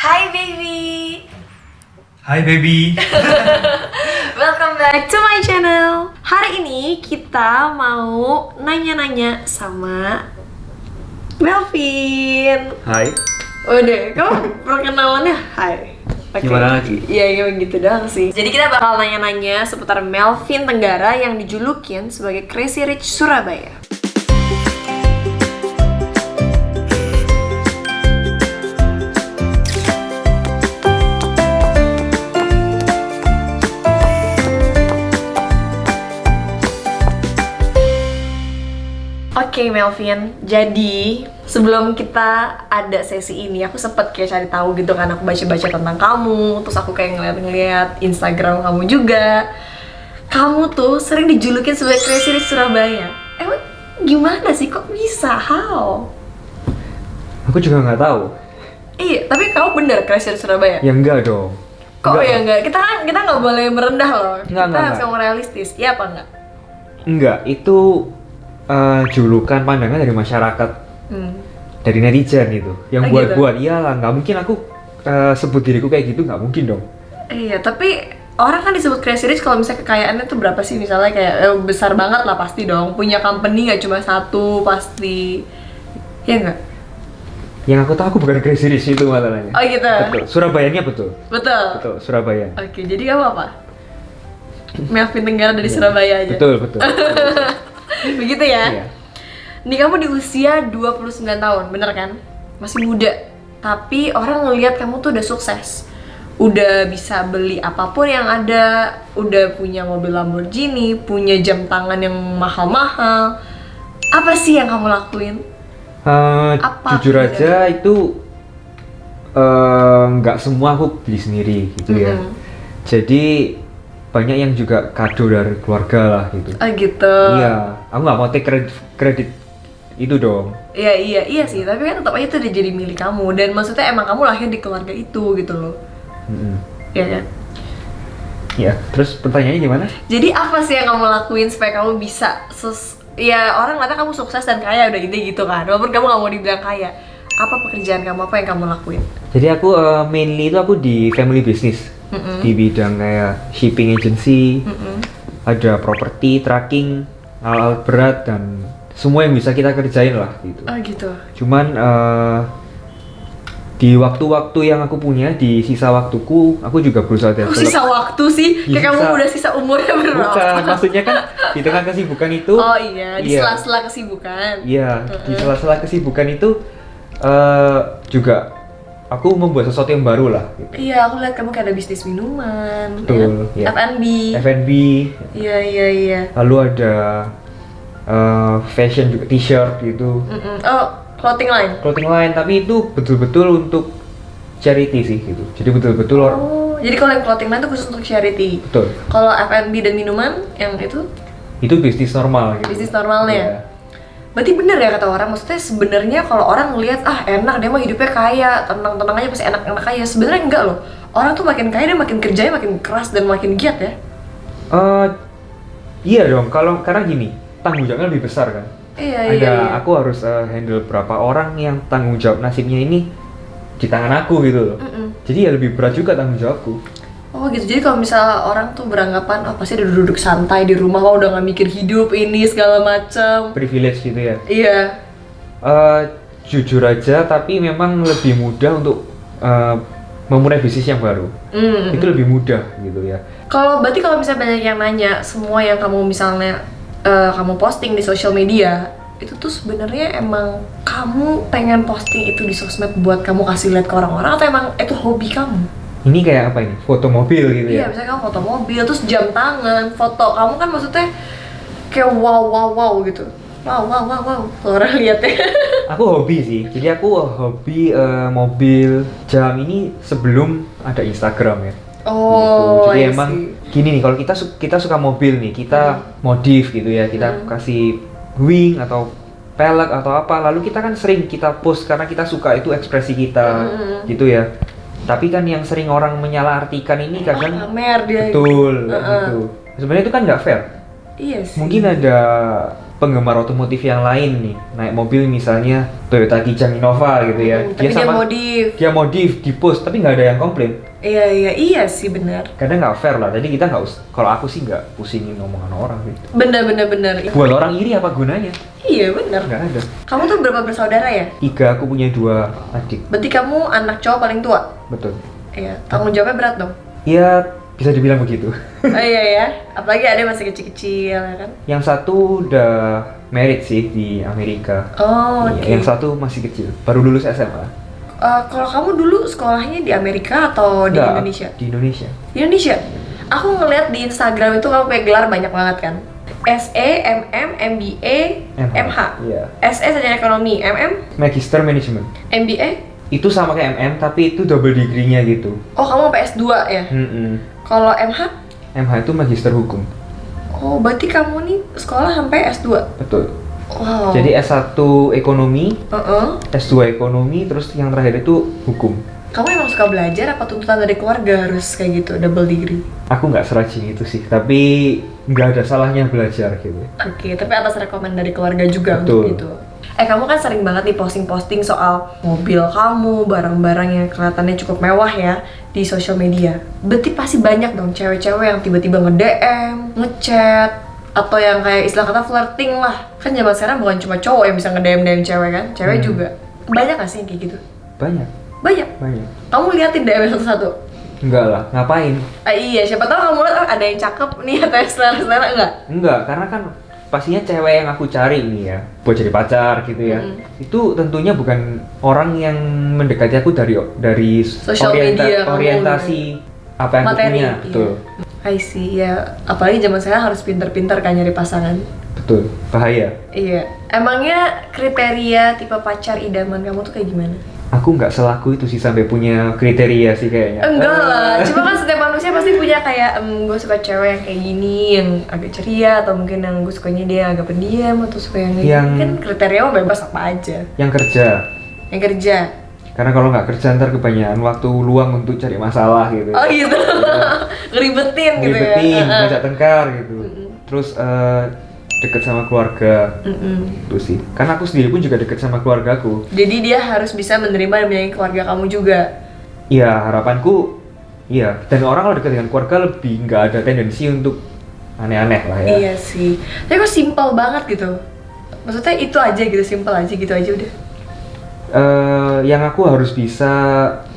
Hai baby. Hai baby. Welcome back to my channel. Hari ini kita mau nanya-nanya sama Melvin. Hai. Udah, kamu perkenalannya hai. Oke. Gimana lagi? Iya gitu doang sih. Jadi kita bakal nanya-nanya seputar Melvin Tenggara yang dijulukin sebagai Crazy Rich Surabaya. Oke Melvin, jadi sebelum kita ada sesi ini, aku sempet kayak cari tahu gitu kan, aku baca-baca tentang kamu, terus aku kayak ngeliat-ngeliat Instagram kamu juga. Kamu tuh sering dijulukin sebagai Crazy Rich Surabaya. Emang gimana sih, kok bisa? How? Aku juga nggak tahu. Iya, tapi kamu bener Crazy Rich Surabaya? Ya enggak dong. Kok ya enggak? Kita nggak boleh merendah loh. Enggak, Kita harus enggak. ngomong realistis, iya apa enggak? Enggak, itu julukan pandangan dari masyarakat, dari netizen itu. Yang buat-buat, iyalah nggak mungkin aku sebut diriku kayak gitu, nggak mungkin dong. Iya, tapi orang kan disebut Crazy Rich kalau misalnya kekayaannya tuh berapa sih? Misalnya kayak besar banget lah pasti dong. Punya company nggak cuma satu pasti. Ya nggak? Yang aku tahu aku bukan Crazy Rich itu masalahnya. Oh gitu? Betul, Surabayanya betul. Betul? Betul, Surabaya. Oke, jadi kamu apa? Melvin Tenggara dari Surabaya aja? Betul. Begitu ya? Iya. Nih kamu di usia 29 tahun, bener kan? Masih muda. Tapi orang ngelihat kamu tuh udah sukses. Udah bisa beli apapun yang ada, udah punya mobil Lamborghini, punya jam tangan yang mahal-mahal. Apa sih yang kamu lakuin? Apa Jujur pilihan? aja itu nggak semua aku beli sendiri gitu ya. Jadi banyak yang juga kado dari keluarga lah gitu. Oh gitu. Iya, aku nggak mau take kredit itu dong. Iya sih, tapi kan tetap aja itu udah jadi milik kamu. Dan maksudnya emang kamu lahir di keluarga itu gitu loh. Iya kan? Ya, terus pertanyaannya gimana? Jadi apa sih yang kamu lakuin supaya kamu bisa ya orang ngeliatnya kamu sukses dan kaya udah gitu kan. Walaupun kamu nggak mau dibilang kaya. Apa pekerjaan kamu, apa yang kamu lakuin? Jadi aku mainly itu aku di family business. Di bidang kayak shipping agency, ada properti, tracking, alat berat dan semua yang bisa kita kerjain lah gitu. Oh gitu. Cuman di waktu-waktu yang aku punya, di sisa waktuku, aku juga berusaha Kok sisa waktu sih? Ya, Kayak kamu sisa- udah sisa umurnya berapa? Bukan, maksudnya kan di tengah kesibukan itu. Oh iya, di iya. sela-sela kesibukan. Iya, di sela-sela kesibukan itu juga aku membuat sesuatu yang baru lah. Gitu. Iya, aku lihat kamu kayak ada bisnis minuman, Betul, ya. iya. F&B. F&B, Iya. lalu ada fashion juga, t-shirt gitu, Oh, clothing line. clothing line, tapi itu betul-betul untuk charity sih gitu. Jadi betul-betul Oh, jadi kalau yang clothing line itu khusus untuk charity. betul. Kalau F&B dan minuman yang itu Itu bisnis normal gitu. bisnis normalnya. Iya. Berarti bener ya kata orang, maksudnya sebenarnya kalau orang ngelihat enak dia mah hidupnya kaya, tenang-tenang aja pasti enak-enak aja. Sebenarnya enggak loh. Orang tuh makin kaya dia makin kerjanya makin keras dan makin giat ya. Iya dong, karena gini, tanggung jawabnya lebih besar kan. Iya. Aku harus handle berapa orang yang tanggung jawab nasibnya ini di tangan aku gitu loh. Jadi ya lebih berat juga tanggung jawabku. Oh gitu, jadi kalau misalnya orang tuh beranggapan pasti udah duduk santai di rumah, udah gak mikir hidup ini segala macam. Privilege gitu ya. Iya. Jujur aja, tapi memang lebih mudah untuk memulai bisnis yang baru. Itu lebih mudah gitu ya. Berarti kalau misalnya banyak yang nanya, semua yang kamu misalnya kamu posting di sosial media, itu tuh sebenarnya emang kamu pengen posting itu di sosmed buat kamu kasih lihat ke orang-orang atau emang itu hobi kamu? Ini kayak apa ini? Foto mobil gitu Iya, ya? misalnya kamu foto mobil, terus jam tangan, foto kamu kan maksudnya kayak wow gitu. Wow, orang lihatnya. Aku hobi sih, jadi aku hobi mobil jam ini sebelum ada Instagram ya. Oh, gitu. Jadi I emang see. gini nih, kalau kita suka mobil nih, kita modif gitu ya, kita kasih wing atau pelek atau apa, lalu kita kan sering kita post karena kita suka, itu ekspresi kita gitu ya. Tapi kan yang sering orang menyalahartikan ini kadang pamer dia. betul gitu. Sebenarnya itu kan nggak fair. Iya sih. Mungkin ada penggemar otomotif yang lain nih naik mobil misalnya Toyota Kijang Innova gitu ya, Tapi dia modif. di post tapi nggak ada yang komplain. Iya sih benar. Kadang nggak fair lah, jadi kita nggak kalau aku sih nggak pusingin omongan orang gitu. Bener. Buat orang iri apa gunanya? Iya bener. Nggak ada. Kamu tuh berapa bersaudara ya? 3, aku punya 2 adik. Berarti kamu anak cowok paling tua? Betul. Iya, tanggung jawabnya berat dong? Ya bisa dibilang begitu. Oh iya ya, apalagi ada masih kecil-kecil ya kan? Yang satu udah married sih di Amerika. Oh Iya, oke. yang satu masih kecil, baru lulus SMA. Kalau kamu dulu sekolahnya di Amerika atau di Nggak, Indonesia? Di Indonesia. Di Indonesia? Aku ngeliat di Instagram itu kamu punya gelar banyak banget kan? SE, MM, MBA, MH. Iya. SE sarjana ekonomi, Magister Management. MBA? Itu sama kayak MM tapi itu double degree-nya gitu. Oh kamu sampai S2 ya? Kalau MH? MH itu Magister Hukum. Oh berarti kamu nih sekolah sampai S2? Betul. Wow. Jadi S1 Ekonomi, Uh-uh. S2 Ekonomi, terus yang terakhir itu Hukum. Kamu emang suka belajar apa tuntutan dari keluarga harus kayak gitu, double degree? Aku nggak serajin itu sih, tapi nggak ada salahnya belajar gitu. Oke, tapi atas rekomen dari keluarga juga Betul. untuk itu. Kamu kan sering banget nih posting-posting soal mobil kamu, barang-barang yang kelihatannya cukup mewah ya di sosial media. Berarti pasti banyak dong cewek-cewek yang tiba-tiba nge-DM, ngechat, atau yang kayak istilah kata flirting lah. Kan zaman sekarang bukan cuma cowok yang bisa nge-DM cewek kan, cewek juga. Banyak gak sih yang kayak gitu? Banyak. Banyak. Kamu liatin DM satu-satu? Enggak lah, ngapain? Iya, siapa tahu kamu lihat ada yang cakep nih atau yang selera-selera enggak? Enggak, karena kan pastinya cewek yang aku cari nih ya buat jadi pacar gitu ya. Itu tentunya bukan orang yang mendekati aku dari Social media orientasi apa yang aku materi, punya. iya. Betul. I see, ya apalagi zaman sekarang harus pinter-pinter kan nyari pasangan. Betul. Bahaya. Iya. Emangnya kriteria tipe pacar idaman kamu tuh kayak gimana? Aku nggak selaku itu sih sampai punya kriteria sih kayaknya. Enggak lah, cuma kan setiap manusia pasti punya kayak gue suka cewek yang kayak gini, yang agak ceria, atau mungkin yang gue sukanya dia agak pendiam, atau suka yang kayak gini. Kan kriteria mah bebas apa aja. Yang kerja. Yang kerja. Karena kalau nggak kerja ntar kebanyakan waktu luang untuk cari masalah gitu. Oh gitu. Ngeribetin gitu ya. Ngeribetin, ngajak tengkar gitu. Terus deket sama keluarga. Itu sih. Karena aku sendiri pun juga deket sama keluargaku. Jadi dia harus bisa menerima dan menyayangi keluarga kamu juga. Iya, harapanku iya. Dan orang kalau dekat dengan keluarga lebih nggak ada tendensi untuk aneh-aneh lah ya. Iya sih. Tapi kok simpel banget gitu. Maksudnya itu aja gitu, simpel aja gitu aja udah. Yang aku harus bisa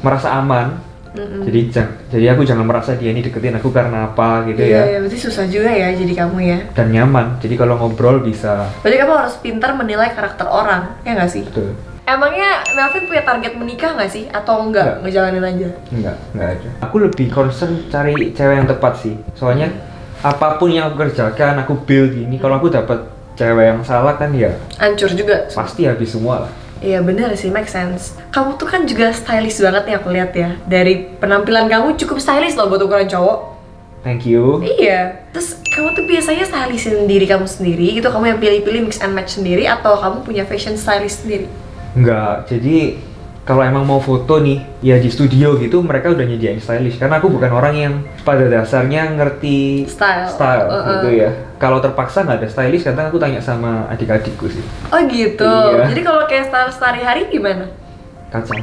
merasa aman. Jadi aku jangan merasa dia ini deketin aku karena apa gitu ya. Iya, berarti susah juga ya jadi kamu ya. Dan nyaman. Jadi kalau ngobrol bisa. Berarti kamu harus pintar menilai karakter orang, ya nggak sih? Betul. Emangnya Melvin punya target menikah nggak sih? Atau enggak? Ngejalanin aja? Enggak ada. Aku lebih concern cari cewek yang tepat sih. Soalnya apapun yang aku kerjakan, aku build ini, kalau aku dapat cewek yang salah kan ya Hancur juga. pasti habis semua lah. Iya bener sih, make sense. Kamu tuh kan juga stylish banget nih aku lihat ya. Dari penampilan kamu cukup stylish loh buat ukuran cowok. Thank you. Iya. Terus kamu tuh biasanya stylishin diri kamu sendiri gitu, kamu yang pilih-pilih mix and match sendiri, atau kamu punya fashion stylist sendiri? Enggak, jadi kalau emang mau foto nih, ya di studio gitu mereka udah nyediain stylist. Karena aku bukan orang yang pada dasarnya ngerti Style. gitu ya. Kalau terpaksa nggak ada stylist, kadang aku tanya sama adik-adikku sih. Oh gitu. Iya. Jadi kalau kayak style sehari-hari gimana? Kacau.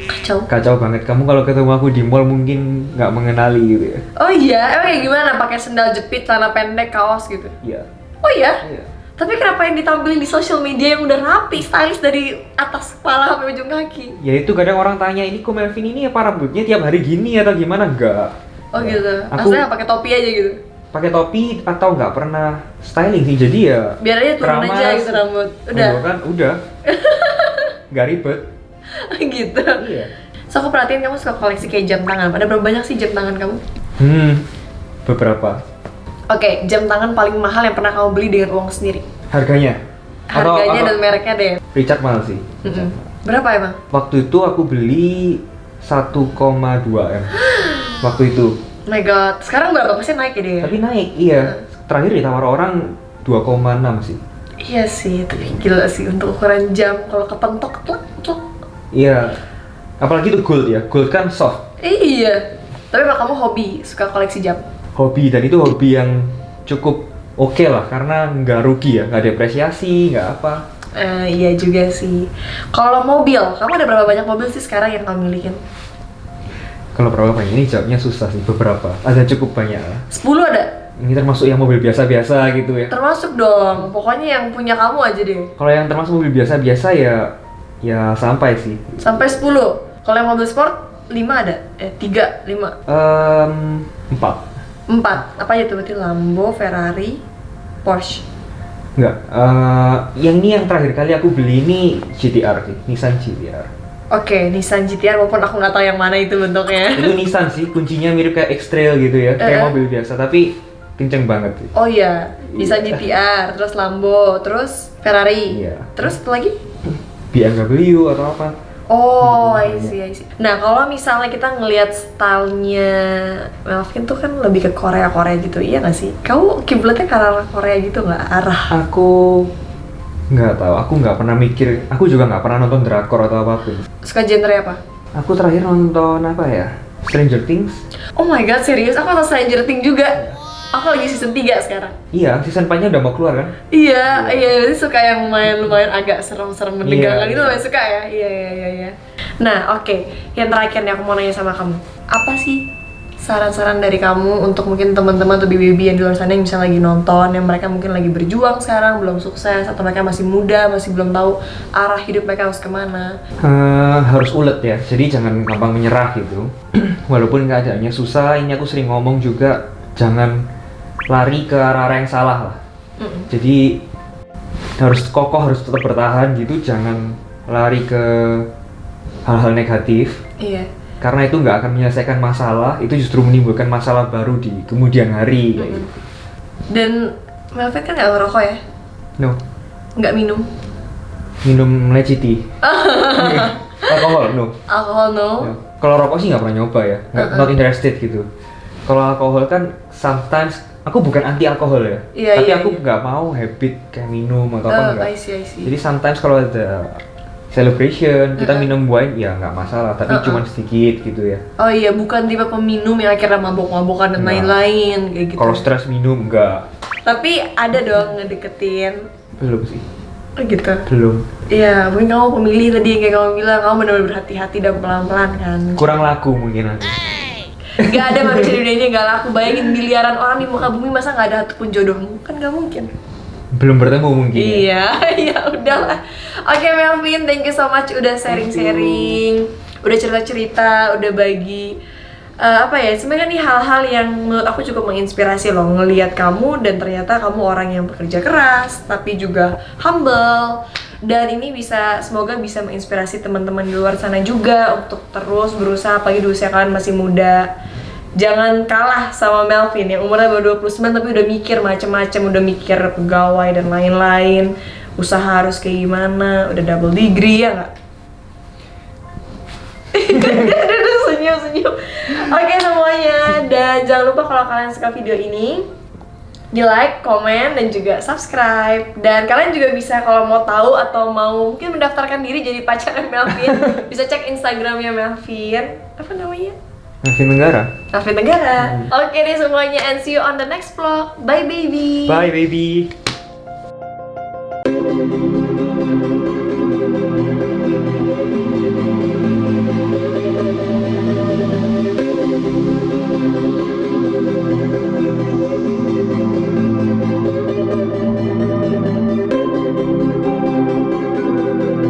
Kacau. Kacau banget. Kamu kalau ketemu aku di mall mungkin nggak mengenali gitu ya. Oh iya, emang kayak gimana? Pakai sendal jepit, celana pendek, kaos gitu? Iya. Oh iya? Iya. Tapi kenapa yang ditampilin di sosial media yang udah rapi, stylish dari atas kepala sampai ujung kaki? Ya itu kadang orang tanya, ini kok Melvin ini apa rambutnya tiap hari gini atau gimana? Enggak. Oh gitu. Aku- Maksudnya pakai topi aja gitu? Pakai topi atau nggak pernah styling sih, jadi ya Biar aja turun keramas. aja gitu rambut. Udah. Kan udah. Nggak ribet. Gitu. Iya. So aku perhatiin kamu suka koleksi kayak jam tangan. Ada berapa banyak sih jam tangan kamu? Beberapa. Oke, jam tangan paling mahal yang pernah kamu beli dengan uang sendiri? Harganya? Harganya dan mereknya deh. Richard mahal sih. Berapa emang? Waktu itu aku beli 1,2 M. Waktu itu. Oh my god, sekarang berapa persen naik ya dia? Tapi naik, iya. Terakhir ditawar orang 2,6 sih. Iya sih, tapi gila sih untuk ukuran jam kalau kepentok tlak. Iya. Apalagi itu gold ya. Gold kan soft. Iya. Tapi emang kamu hobi suka koleksi jam? Hobi, dan itu hobi yang cukup oke lah, karena nggak rugi ya, nggak depresiasi, nggak apa. Iya juga sih. Kalau mobil, kamu ada berapa banyak mobil sih sekarang yang kamu milikin? Kalau berapa banyak ini jawabnya susah sih, beberapa. Ada cukup banyak lah. 10 ada? Ini termasuk yang mobil biasa-biasa gitu ya. Termasuk dong, pokoknya yang punya kamu aja deh. Kalau yang termasuk mobil biasa-biasa ya sampai sih. Sampai 10. Kalau yang mobil sport 5 ada? 3, 5. 4. 4. Apa aja tuh berarti? Lambo, Ferrari, Porsche. Enggak, yang ini yang terakhir kali aku beli ini GTR sih, Nissan GTR. Oke, Nissan GTR walaupun aku nggak tahu yang mana itu bentuknya. Itu Nissan sih, kuncinya mirip kayak X-Trail gitu ya, kayak mobil biasa, tapi kenceng banget sih. Oh iya, Nissan GTR, terus Lambo, terus Ferrari. Iya. Terus apa lagi? BMW atau apa? Oh, I see. Nah, kalau misalnya kita ngelihat stylenya Melvin tuh kan lebih ke Korea-Korea gitu, iya nggak sih? Kamu kiblatnya ke arah Korea gitu nggak? Arah? Aku nggak tahu, aku nggak pernah mikir, aku juga nggak pernah nonton drakor atau apapun. Suka genre apa? Aku terakhir nonton apa ya? Stranger Things. Oh my god, serius? Aku nonton Stranger Things juga. Aku lagi season 3 sekarang. Iya, season 4-nya udah mau keluar kan? Iya, jadi suka yang lumayan agak serem-serem menegangkan Iya, itu iya. lumayan suka ya. Iya. Nah, oke. Yang terakhir nih aku mau nanya sama kamu. Apa sih saran-saran dari kamu untuk mungkin teman-teman atau bibi-bibi yang di luar sana yang misalnya lagi nonton, yang mereka mungkin lagi berjuang sekarang, belum sukses, atau mereka masih muda, masih belum tahu arah hidup mereka harus kemana? Harus ulet ya, jadi jangan gampang menyerah gitu. Walaupun keadaannya susah, ini aku sering ngomong juga, jangan lari ke arah yang salah lah. Jadi harus kokoh, harus tetap bertahan gitu, jangan lari ke hal-hal negatif. Iya. Karena itu nggak akan menyelesaikan masalah, itu justru menimbulkan masalah baru di kemudian hari kayak gitu. Dan Melvin kan nggak ngerokok ya? No, Nggak minum? minum leciti. Alkohol, no. Alkohol no? No. Kalau rokok sih nggak pernah nyoba ya, not interested gitu. Kalau alkohol kan sometimes, aku bukan anti alkohol ya, Iya, tapi iya, aku iya. nggak mau habit kayak minum atau apa enggak. I see. Jadi sometimes kalau ada celebration, kita minum wine ya nggak masalah, tapi cuma sedikit gitu ya. Oh iya, bukan tipe peminum yang akhirnya mabok-mabokan dan Nggak. lain-lain kayak gitu. Kalau stres minum enggak. Tapi ada dong ngedeketin. Belum sih, Oh gitu. belum. Iya, mungkin kamu pemilih tadi yang kayak kamu bilang, kamu benar-benar berhati-hati dan pelan-pelan kan. Kurang laku mungkin aku. Gak ada manusia di dunia ini gak laku. Bayangin miliaran orang di muka bumi, masa gak ada satupun jodohmu? Kan gak mungkin. Belum bertemu mungkin. Ya. Iya, ya udahlah. Oke Melvin, thank you so much udah sharing-sharing, udah cerita-cerita, udah bagi apa ya, sebenarnya nih hal-hal yang menurut aku cukup menginspirasi loh, ngelihat kamu dan ternyata kamu orang yang bekerja keras tapi juga humble, dan ini semoga bisa menginspirasi teman-teman di luar sana juga untuk terus berusaha, apalagi di usia kalian masih muda. Jangan kalah sama Melvin yang umurnya baru 29 tapi udah mikir macem-macem, udah mikir pegawai dan lain-lain, usaha harus kayak gimana, udah double degree ya nggak? Senyum. Oke semuanya, dan jangan lupa kalau kalian suka video ini di like, komen, dan juga subscribe. Dan kalian juga bisa kalau mau tahu atau mau mungkin mendaftarkan diri jadi pacarnya Melvin, bisa cek Instagramnya Melvin. Apa namanya? Melvin Tenggara. Melvin Tenggara. Oke deh semuanya, and see you on the next vlog. Bye baby. Bye baby.